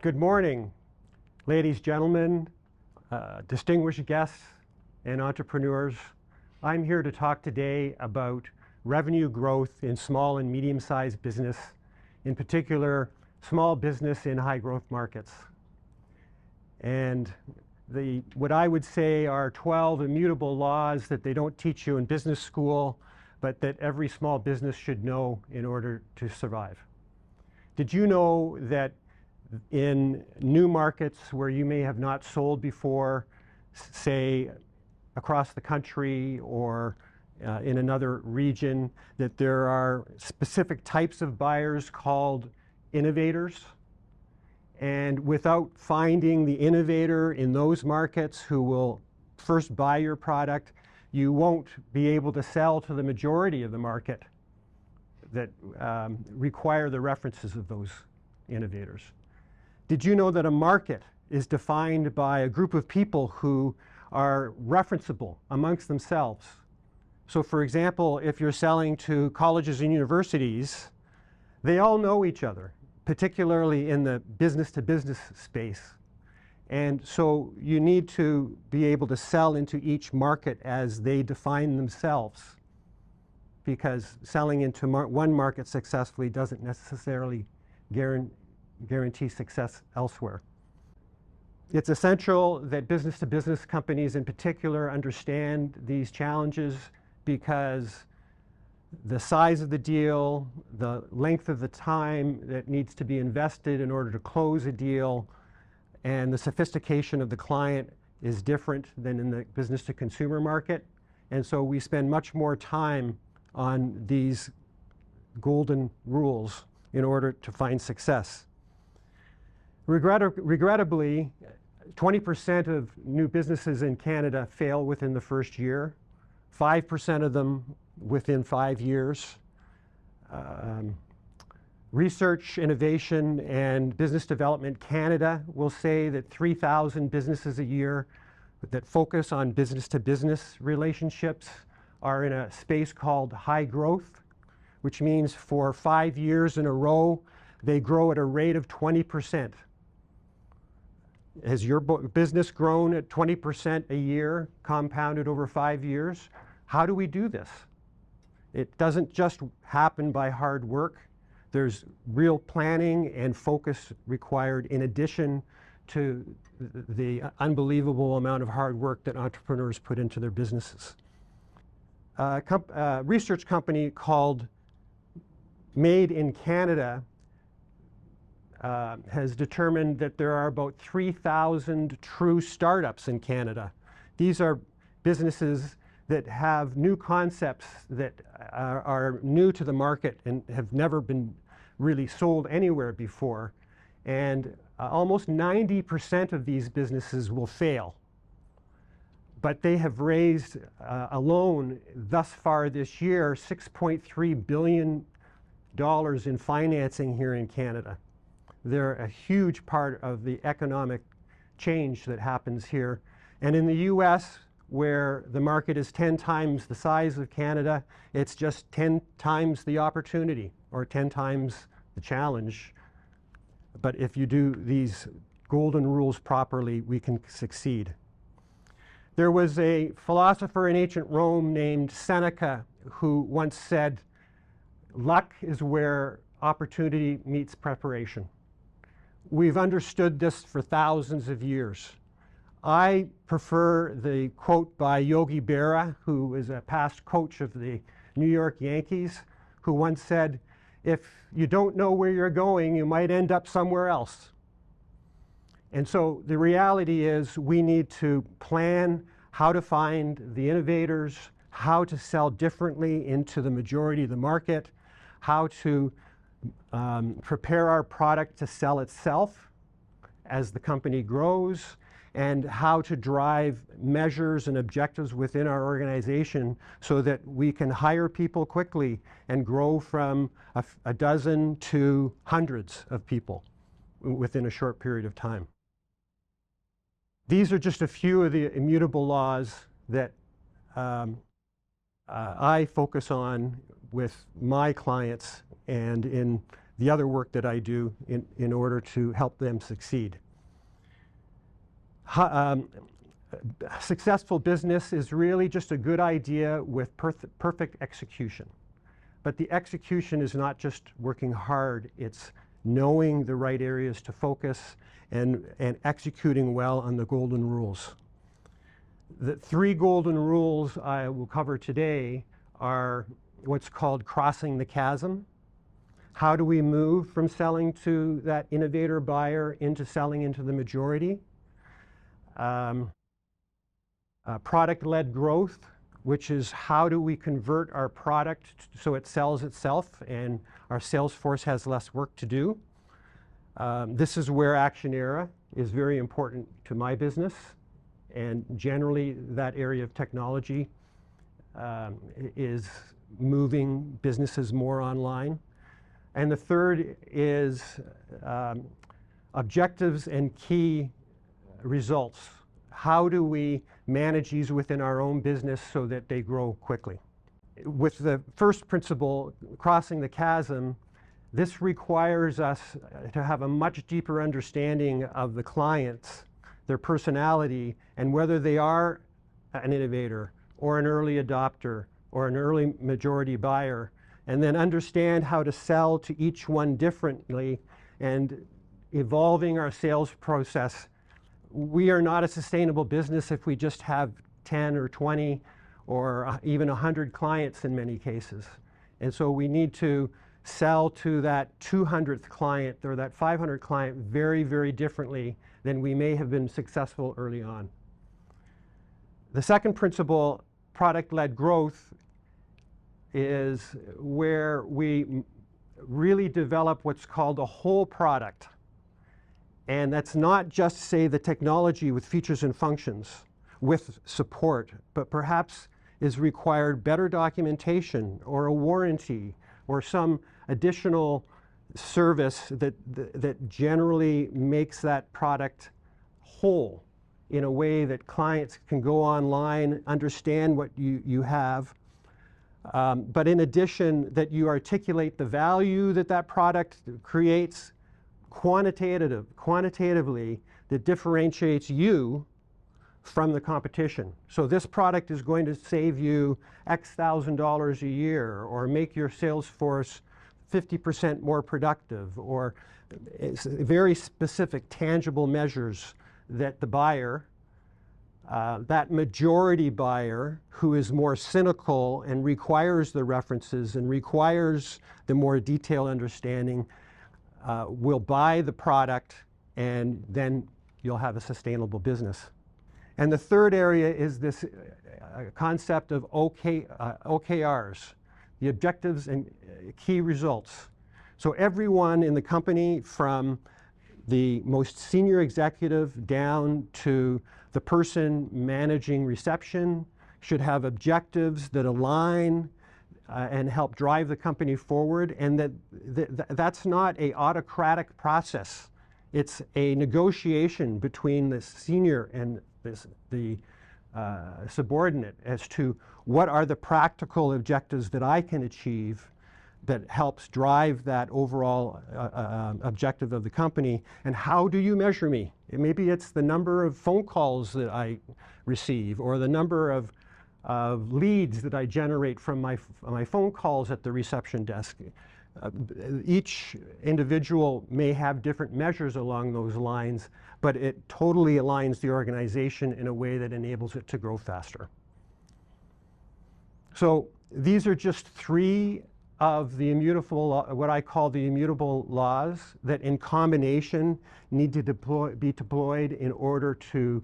Good morning, ladies, gentlemen, distinguished guests, and entrepreneurs. I'm here to talk today about revenue growth in small and medium-sized business, in particular, small business in high-growth markets. And what I would say are 12 immutable laws that they don't teach you in business school, but that every small business should know in order to survive. Did you know that in new markets where you may have not sold before, say across the country or in another region, that there are specific types of buyers called innovators? And without finding the innovator in those markets who will first buy your product, you won't be able to sell to the majority of the market that require the references of those innovators. Did you know that a market is defined by a group of people who are referenceable amongst themselves? So for example, if you're selling to colleges and universities, they all know each other, particularly in the business-to-business space. And so you need to be able to sell into each market as they define themselves, because selling into one market successfully doesn't necessarily guarantee success elsewhere. It's essential that business-to-business companies in particular understand these challenges, because the size of the deal, the length of the time that needs to be invested in order to close a deal, and the sophistication of the client is different than in the business-to-consumer market. And so we spend much more time on these golden rules in order to find success. Regrettably, 20% of new businesses in Canada fail within the first year, 5% of them within 5 years. Research, Innovation, and Business Development Canada will say that 3,000 businesses a year that focus on business-to-business relationships are in a space called high growth, which means for 5 years in a row, they grow at a rate of 20%. Has your business grown at 20% a year, compounded over 5 years? How do we do this? It doesn't just happen by hard work. There's real planning and focus required in addition to the unbelievable amount of hard work that entrepreneurs put into their businesses. A research company called Made in Canada has determined that there are about 3,000 true startups in Canada. These are businesses that have new concepts that are new to the market and have never been really sold anywhere before. And almost 90% of these businesses will fail. But they have raised alone thus far this year $6.3 billion in financing here in Canada. They're a huge part of the economic change that happens here. And in the US, where the market is 10 times the size of Canada, it's just 10 times the opportunity, or 10 times the challenge. But if you do these golden rules properly, we can succeed. There was a philosopher in ancient Rome named Seneca who once said, "Luck is where opportunity meets preparation." We've understood this for thousands of years. I prefer the quote by Yogi Berra, who is a past coach of the New York Yankees, who once said, "If you don't know where you're going, you might end up somewhere else." And so the reality is we need to plan how to find the innovators, how to sell differently into the majority of the market, how to prepare our product to sell itself as the company grows, and how to drive measures and objectives within our organization so that we can hire people quickly and grow from a dozen to hundreds of people within a short period of time. These are just a few of the immutable laws that I focus on with my clients and in the other work that I do in order to help them succeed. Successful business is really just a good idea with perfect execution. But the execution is not just working hard, it's knowing the right areas to focus and executing well on the golden rules. The 3 golden rules I will cover today are what's called crossing the chasm. How do we move from selling to that innovator buyer into selling into the majority? Product-led growth, which is how do we convert our product so it sells itself and our sales force has less work to do. This is where Actionera is very important to my business, and generally that area of technology is moving businesses more online. And the third is objectives and key results. How do we manage these within our own business so that they grow quickly? With the first principle, crossing the chasm, this requires us to have a much deeper understanding of the clients, their personality, and whether they are an innovator or an early adopter or an early majority buyer, and then understand how to sell to each one differently and evolving our sales process. We are not a sustainable business if we just have 10 or 20 or even 100 clients in many cases. And so we need to sell to that 200th client or that 500th client very, very differently than we may have been successful early on. The second principle, product-led growth, is where we really develop what's called a whole product. And that's not just, say, the technology with features and functions, with support, but perhaps is required better documentation or a warranty or some additional service that generally makes that product whole in a way that clients can go online, understand what you have, but in addition that you articulate the value that that product creates quantitatively that differentiates you from the competition. So this product is going to save you X thousand dollars a year, or make your sales force 50% more productive, or very specific tangible measures that the buyer, that majority buyer who is more cynical and requires the references and requires the more detailed understanding, will buy the product, and then you'll have a sustainable business. And the third area is this concept of OKRs, the objectives and key results. So everyone in the company, from the most senior executive down to the person managing reception, should have objectives that align and help drive the company forward, and that's not an autocratic process. It's a negotiation between the senior and the subordinate as to what are the practical objectives that I can achieve that helps drive that overall objective of the company, and how do you measure me? Maybe it's the number of phone calls that I receive, or the number of leads that I generate from my phone calls at the reception desk. Each individual may have different measures along those lines, but it totally aligns the organization in a way that enables it to grow faster. So these are just 3 of the immutable, what I call the immutable laws, that in combination need to be deployed in order to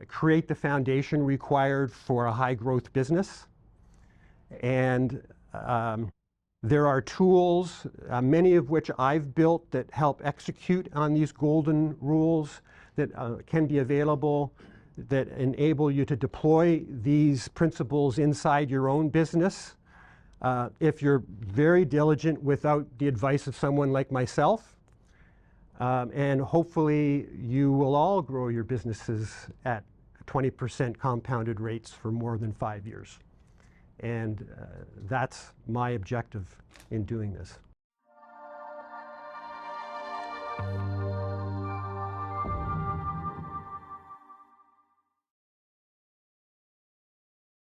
create the foundation required for a high growth business. And there are tools, many of which I've built, that help execute on these golden rules that can be available, that enable you to deploy these principles inside your own business. If you're very diligent without the advice of someone like myself, and hopefully you will all grow your businesses at 20% compounded rates for more than 5 years. And that's my objective in doing this.